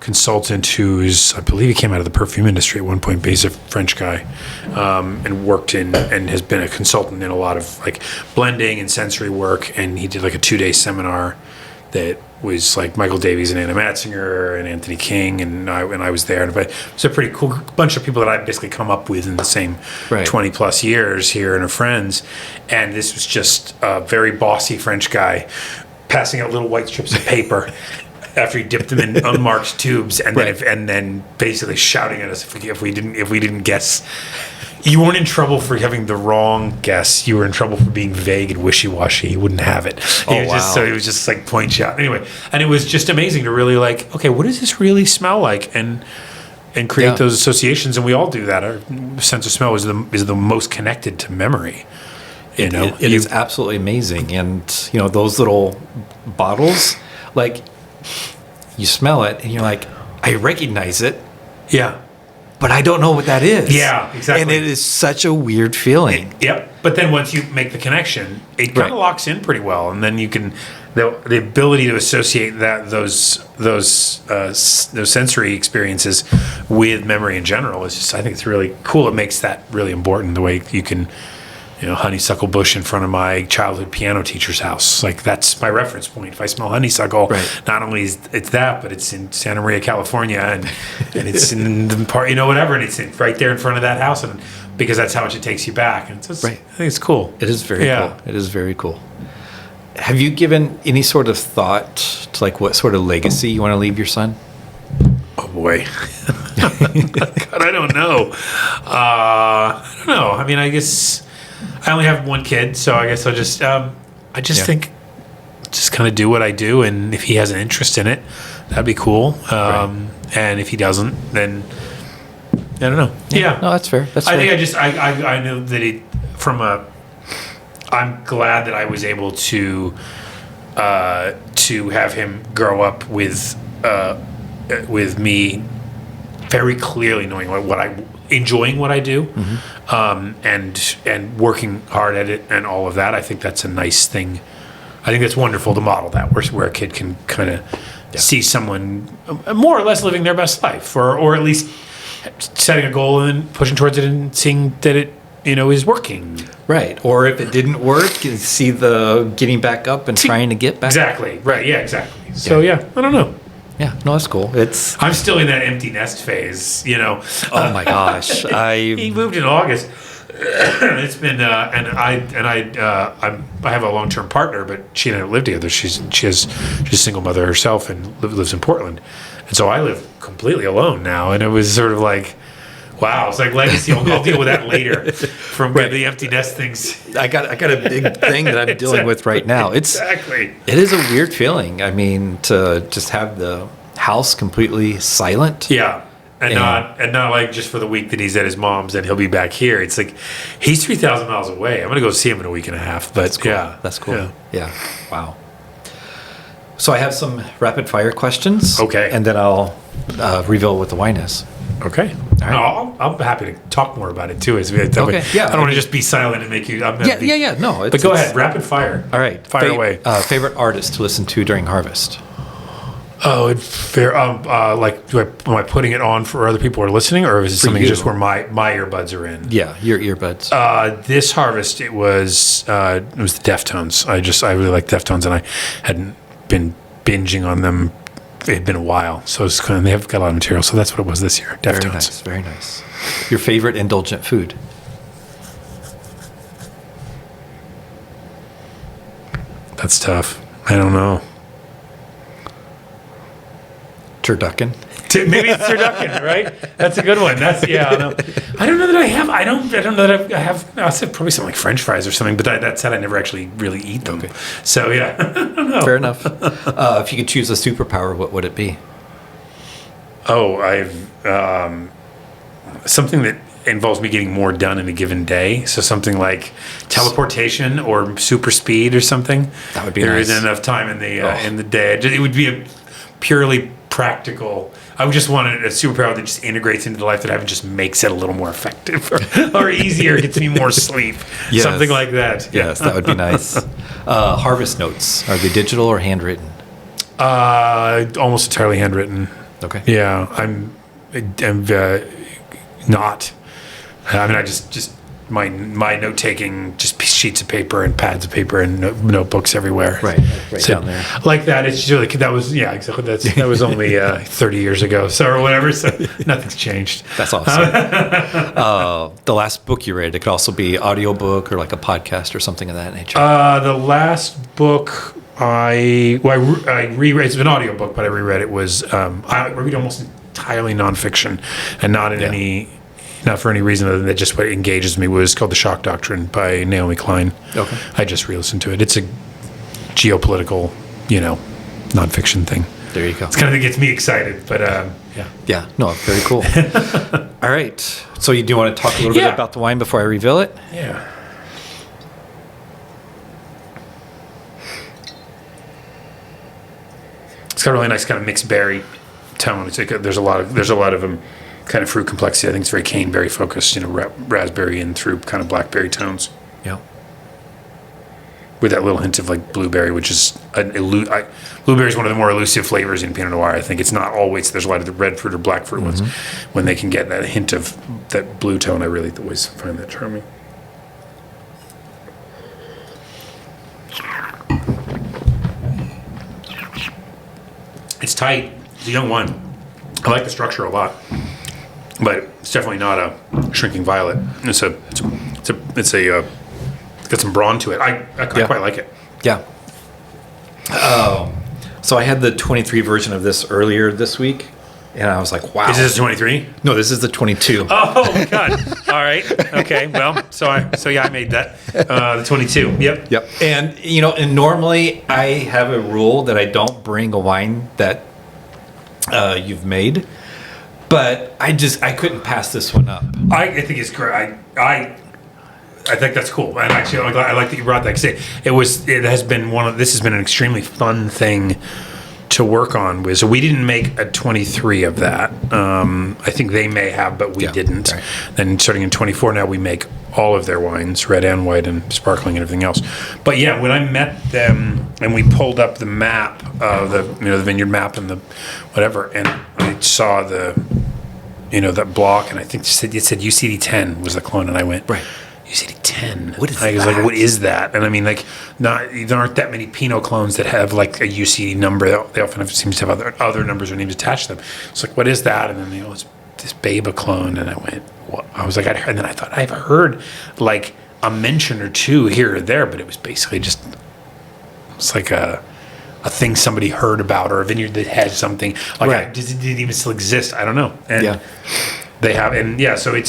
Speaker 2: consultant who's, I believe he came out of the perfume industry at one point, but he's a French guy, and worked in and has been a consultant in a lot of like blending and sensory work. And he did like a 2-day seminar that was like Michael Davies and Anna Matzinger and Anthony King, and I was there. But it was a pretty cool bunch of people that I've basically come up with in the same
Speaker 1: Right.
Speaker 2: 20 plus years here and are friends. And this was just a very bossy French guy passing out little white strips of paper after he dipped them in unmarked tubes, and then
Speaker 1: Right.
Speaker 2: and then basically shouting at us if we didn't guess. You weren't in trouble for having the wrong guess. You were in trouble for being vague and wishy-washy. He wouldn't have it.
Speaker 1: Oh,
Speaker 2: He was just like point shout. Anyway, and it was just amazing to really like, okay, what does this really smell like? And create those associations. And we all do that. Our sense of smell is the most connected to memory. It
Speaker 1: is absolutely amazing. And, those little bottles, like, you smell it and you're like, I recognize it,
Speaker 2: Yeah.
Speaker 1: but I don't know what that is.
Speaker 2: Yeah, exactly.
Speaker 1: And it is such a weird feeling.
Speaker 2: Yep. But then once you make the connection, it kind
Speaker 1: Right.
Speaker 2: of locks in pretty well, and then you can the ability to associate those sensory experiences with memory in general is just, I think it's really cool. It makes that really important. The way you can, honeysuckle bush in front of my childhood piano teacher's house. Like, that's my reference point. If I smell honeysuckle,
Speaker 1: Right.
Speaker 2: not only is it's that, but it's in Santa Maria, California, and it's in the part, whatever, and it's right there in front of that house, and because that's how much it takes you back. And it's just,
Speaker 1: Right.
Speaker 2: I think it's cool.
Speaker 1: It is very
Speaker 2: Yeah.
Speaker 1: cool. It is very cool. Have you given any sort of thought to like what sort of legacy you want to leave your son?
Speaker 2: Oh boy. God, I don't know. I mean, I guess I only have one kid, so I guess I'll just, think, just kind of do what I do, and if he has an interest in it, that'd be cool. And if he doesn't, then I don't know. Yeah.
Speaker 1: No, that's fair. That's
Speaker 2: I
Speaker 1: fair.
Speaker 2: think I know that I'm glad that I was able to have him grow up with me very clearly knowing enjoying what I do, and working hard at it and all of that. I think that's a nice thing. I think that's wonderful to model that, where a kid can kind of see someone more or less living their best life, or at least setting a goal and then pushing towards it and seeing that it is working.
Speaker 1: Right. Or if it didn't work, you see the getting back up and trying to get back.
Speaker 2: Exactly. Right. Yeah. Exactly. So I don't know.
Speaker 1: Yeah. No, that's cool.
Speaker 2: I'm still in that empty nest phase.
Speaker 1: Oh my gosh.
Speaker 2: He moved in August. It's been I have a long-term partner, but she and I don't live together. She's a single mother herself and lives in Portland, and so I live completely alone now. And it was sort of like, Wow, it's like legacy. I'll deal with that later. From the empty nest things.
Speaker 1: I got a big thing that I'm dealing with right now. It is a weird feeling. I mean, to just have the house completely silent.
Speaker 2: Yeah. And not like just for the week that he's at his mom's and he'll be back here. It's like he's 3,000 miles away. I'm gonna go see him in a week and a half. But
Speaker 1: that's cool. Yeah. Wow. So I have some rapid fire questions.
Speaker 2: Okay.
Speaker 1: And then I'll reveal what the wine is.
Speaker 2: Okay.
Speaker 1: All right.
Speaker 2: No, I'm happy to talk more about it too. Okay.
Speaker 1: Yeah.
Speaker 2: I don't want to just be silent and make you.
Speaker 1: Yeah. No.
Speaker 2: But go ahead. Rapid fire.
Speaker 1: All right.
Speaker 2: Fire away.
Speaker 1: Favorite artist to listen to during harvest?
Speaker 2: Oh, fair. Am I putting it on for other people who are listening, or is it something just where my earbuds are in?
Speaker 1: Yeah, your earbuds.
Speaker 2: This harvest, it was the Deftones. I really like Deftones, and I hadn't been binging on them. It had been a while, so it's they have got a lot of material. So that's what it was this year. Deftones.
Speaker 1: Very nice. Your favorite indulgent food?
Speaker 2: That's tough. I don't know.
Speaker 1: Turducken.
Speaker 2: Maybe it's turducken, right? That's a good one. I don't know that I have. I don't know that I have. I'll say probably something like French fries or something. But that said, I never actually really eat them. Okay. So yeah, I don't know.
Speaker 1: Fair enough. If you could choose a superpower, what would it be?
Speaker 2: Oh, I've something that involves me getting more done in a given day. So something like teleportation or super speed or something.
Speaker 1: That would be
Speaker 2: there
Speaker 1: nice.
Speaker 2: There isn't enough time in the day. It would be a purely practical. I would just want a superpower that just integrates into the life that I have and just makes it a little more effective or easier, gets me more sleep. Yes. Something like that.
Speaker 1: Yes, that would be nice. Harvest notes, are they digital or handwritten?
Speaker 2: Almost entirely handwritten.
Speaker 1: Okay.
Speaker 2: Yeah, I'm not. I mean, I just my note taking, just sheets of paper and pads of paper and notebooks everywhere.
Speaker 1: Right
Speaker 2: so,
Speaker 1: down there.
Speaker 2: Like that. It's really that was exactly. That was only 30 years ago, or whatever. So nothing's changed.
Speaker 1: That's awesome. The last book you read, it could also be audiobook or like a podcast or something of that nature.
Speaker 2: The last book I reread. It's an audiobook, but I reread it. Was I read almost entirely nonfiction, and not in any. Not for any reason other than that just what engages me was called The Shock Doctrine by Naomi Klein. Okay. I just re-listened to it. It's a geopolitical, nonfiction thing.
Speaker 1: There you go.
Speaker 2: It's kind of gets me excited, but yeah.
Speaker 1: Yeah, no, very cool. All right. So you do want to talk a little bit about the wine before I reveal it?
Speaker 2: Yeah. It's got a really nice kind of mixed berry tone. It's like there's a lot of them. Kind of fruit complexity. I think it's very caneberry focused, raspberry and through kind of blackberry tones.
Speaker 1: Yeah.
Speaker 2: With that little hint of like blueberry, which is blueberry is one of the more elusive flavors in Pinot Noir. I think it's not always. There's a lot of the red fruit or black fruit ones. When they can get that hint of that blue tone, I really always find that charming. It's tight. It's a young wine. I like the structure a lot. But it's definitely not a shrinking violet. It's got some brawn to it. I quite like it.
Speaker 1: Yeah. So I had the 23 version of this earlier this week, and I was like, wow.
Speaker 2: Is this 23?
Speaker 1: No, this is the 22.
Speaker 2: Oh God! All right. Okay. Well, I made that the 22. Yep.
Speaker 1: And and normally I have a rule that I don't bring a wine that you've made. But I couldn't pass this one up.
Speaker 2: I think it's great. I think that's cool. And actually, I like that you brought that. Because this has been an extremely fun thing to work on. So we didn't make a 23 of that. I think they may have, but we didn't. Right. And starting in 24 now, we make all of their wines, red and white and sparkling and everything else. But yeah, when I met them and we pulled up the map, the vineyard map and the whatever, and I saw that block, and I think it said UCD10 was the clone, and I went, right, UCD10.
Speaker 1: What is that?
Speaker 2: I was like, what is that? And I mean, like, there aren't that many Pinot clones that have like a UCD number. They often seem to have other numbers or names attached to them. It's like, what is that? And then it's this Beba clone, and I went, what? I was like, and then I thought I've heard like a mention or two here or there, but it was basically just it's like a thing somebody heard about or a vineyard that had something like. Right. Did it even still exist? I don't know. And They have, and yeah, so it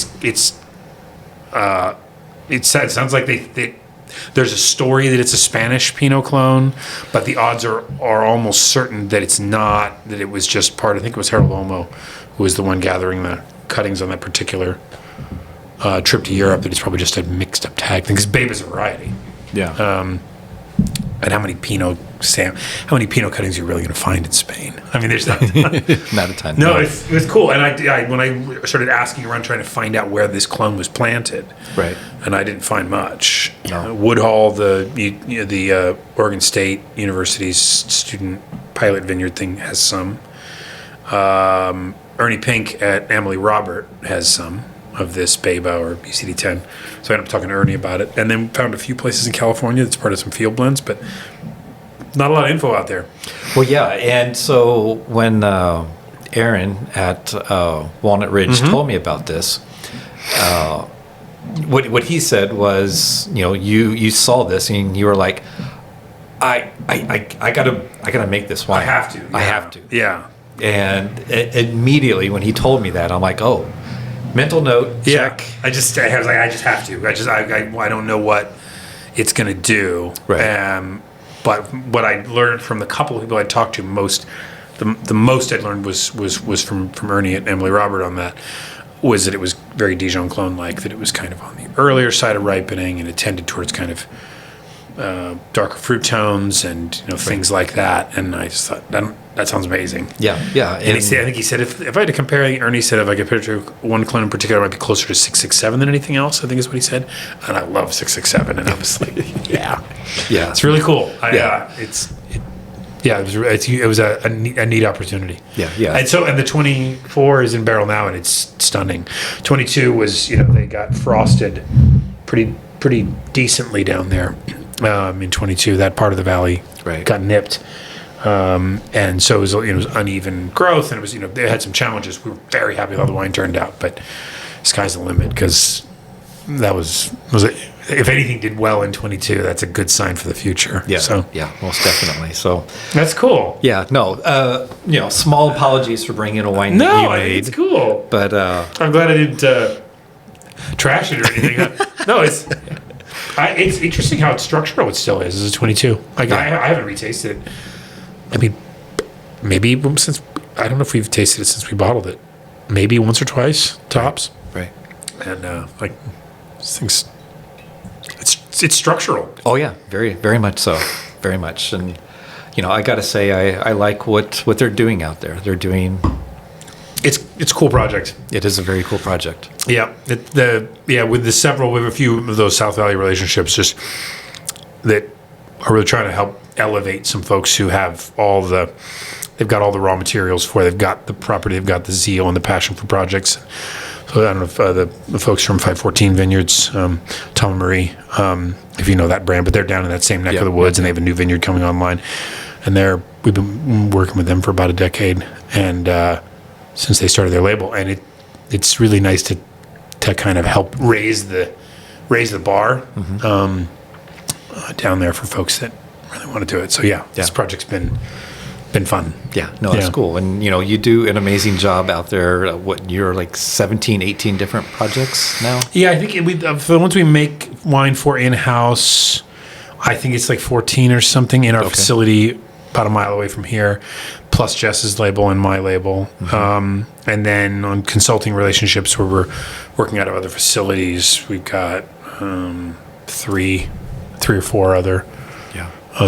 Speaker 2: sounds like there's a story that it's a Spanish Pinot clone, but the odds are almost certain that it's not, that it was just part, I think it was Harold Olmo who was the one gathering the cuttings on that particular trip to Europe, that it's probably just a mixed up tag thing, because Babe is a variety.
Speaker 1: Yeah.
Speaker 2: And how many Pinot cuttings are you really going to find in Spain? I mean, there's not
Speaker 1: Not a ton.
Speaker 2: No, it was cool. And I when I started asking around trying to find out where this clone was planted,
Speaker 1: Right.
Speaker 2: and I didn't find much.
Speaker 1: No.
Speaker 2: Woodhall, the Oregon State University's student pilot vineyard thing has some. Ernie Pink at Emily Robert has some of this Beba or BCD10. So I ended up talking to Ernie about it, and then found a few places in California that's part of some field blends, but not a lot of info out there.
Speaker 1: Well, yeah, and so when Aaron at Walnut Ridge told me about this, what he said was, you saw this and you were like, I gotta make this wine.
Speaker 2: I have to.
Speaker 1: I have to.
Speaker 2: Yeah.
Speaker 1: And immediately when he told me that, I'm like, oh, mental note, check.
Speaker 2: Yeah. I just have to. I don't know what it's gonna do.
Speaker 1: Right.
Speaker 2: But what I learned from the couple of people I talked to, the most I'd learned was from Ernie and Emily Robert on that, was that it was very Dijon clone-like, that it was kind of on the earlier side of ripening and it tended towards kind of darker fruit tones and things like that. And I just thought that sounds amazing.
Speaker 1: Yeah.
Speaker 2: And I think he said if I had to compare, Ernie said if I compared it to one clone in particular, it might be closer to 667 than anything else, I think is what he said. And I love 667, and I was like, yeah, it's really cool. It was a neat opportunity.
Speaker 1: Yeah.
Speaker 2: And the 24 is in barrel now, and it's stunning. 22 was, they got frosted pretty decently down there. In 22, that part of the valley got nipped. And so it was uneven growth, and it was, they had some challenges. We were very happy with how the wine turned out, but sky's the limit, because that was if anything did well in 22, that's a good sign for the future.
Speaker 1: Yeah.
Speaker 2: So
Speaker 1: yeah, most definitely. So
Speaker 2: that's cool.
Speaker 1: Yeah. No. Small apologies for bringing in a wine that you
Speaker 2: I
Speaker 1: made.
Speaker 2: think it's cool.
Speaker 1: But
Speaker 2: I'm glad I didn't trash it or anything. No, it's interesting how structural it still is. This is 22. I haven't retasted it. I mean, maybe since, I don't know if we've tasted it since we bottled it. Maybe once or twice, tops.
Speaker 1: Right.
Speaker 2: And this thing's, it's structural.
Speaker 1: Oh yeah, very, very much so. Very much. And I got to say, I like what they're doing out there. They're doing.
Speaker 2: It's a cool project.
Speaker 1: It is a very cool project.
Speaker 2: Yeah. With a few of those South Valley relationships, just that are really trying to help elevate some folks who have they've got all the raw materials they've got the property, they've got the zeal and the passion for projects. So I don't know if the folks from 514 Vineyards, Tom and Marie, if you know that brand, but they're down in that same neck of the woods, and they have a new vineyard coming online. And we've been working with them for about a decade, and since they started their label, and it's really nice to kind of help raise the bar down there for folks that really want to do it. So this project's been fun.
Speaker 1: Yeah, no, that's cool. And you do an amazing job out there. You're like 17, 18 different projects now?
Speaker 2: Yeah, I think for the ones we make wine for in-house, I think it's like 14 or something in our facility about a mile away from here, plus Jess's label and my label. And then on consulting relationships where we're working out of other facilities, we've got 3 or 4 other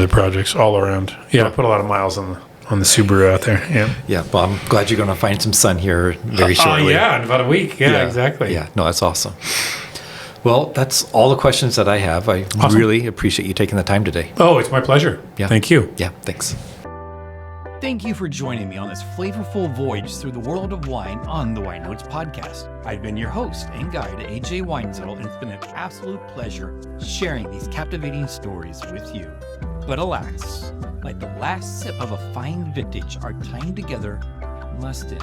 Speaker 2: projects all around. Yeah, put a lot of miles on the Subaru out there. Yeah.
Speaker 1: Yeah. Well, I'm glad you're going to find some sun here very shortly.
Speaker 2: In about a week. Yeah, exactly.
Speaker 1: Yeah. No, that's awesome. Well, that's all the questions that I have. I really appreciate you taking the time today.
Speaker 2: Oh, it's my pleasure.
Speaker 1: Yeah.
Speaker 2: Thank you.
Speaker 1: Yeah. Thanks.
Speaker 3: Thank you for joining me on this flavorful voyage through the world of wine on the Weinnotes Podcast. I've been your host and guide, AJ Weinzettel, and it's been an absolute pleasure sharing these captivating stories with you. But alas, like the last sip of a fine vintage, our time together must end.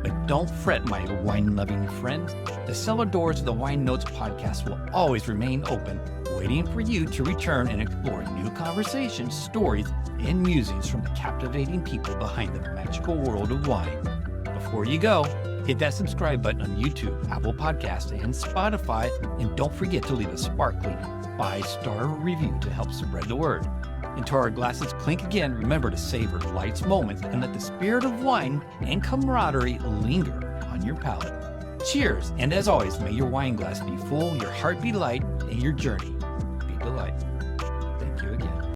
Speaker 3: But don't fret, my wine-loving friend. The cellar doors of the Weinnotes Podcast will always remain open, waiting for you to return and explore new conversations, stories, and musings from the captivating people behind the magical world of wine. Before you go, Hit that subscribe button on YouTube, Apple Podcasts, and Spotify. And don't forget to leave a sparkling 5-star review to help spread the word. Until our glasses clink again, remember to savor life's moments and let the spirit of wine and camaraderie linger on your palate. Cheers, and as always, may your wine glass be full, your heart be light, and your journey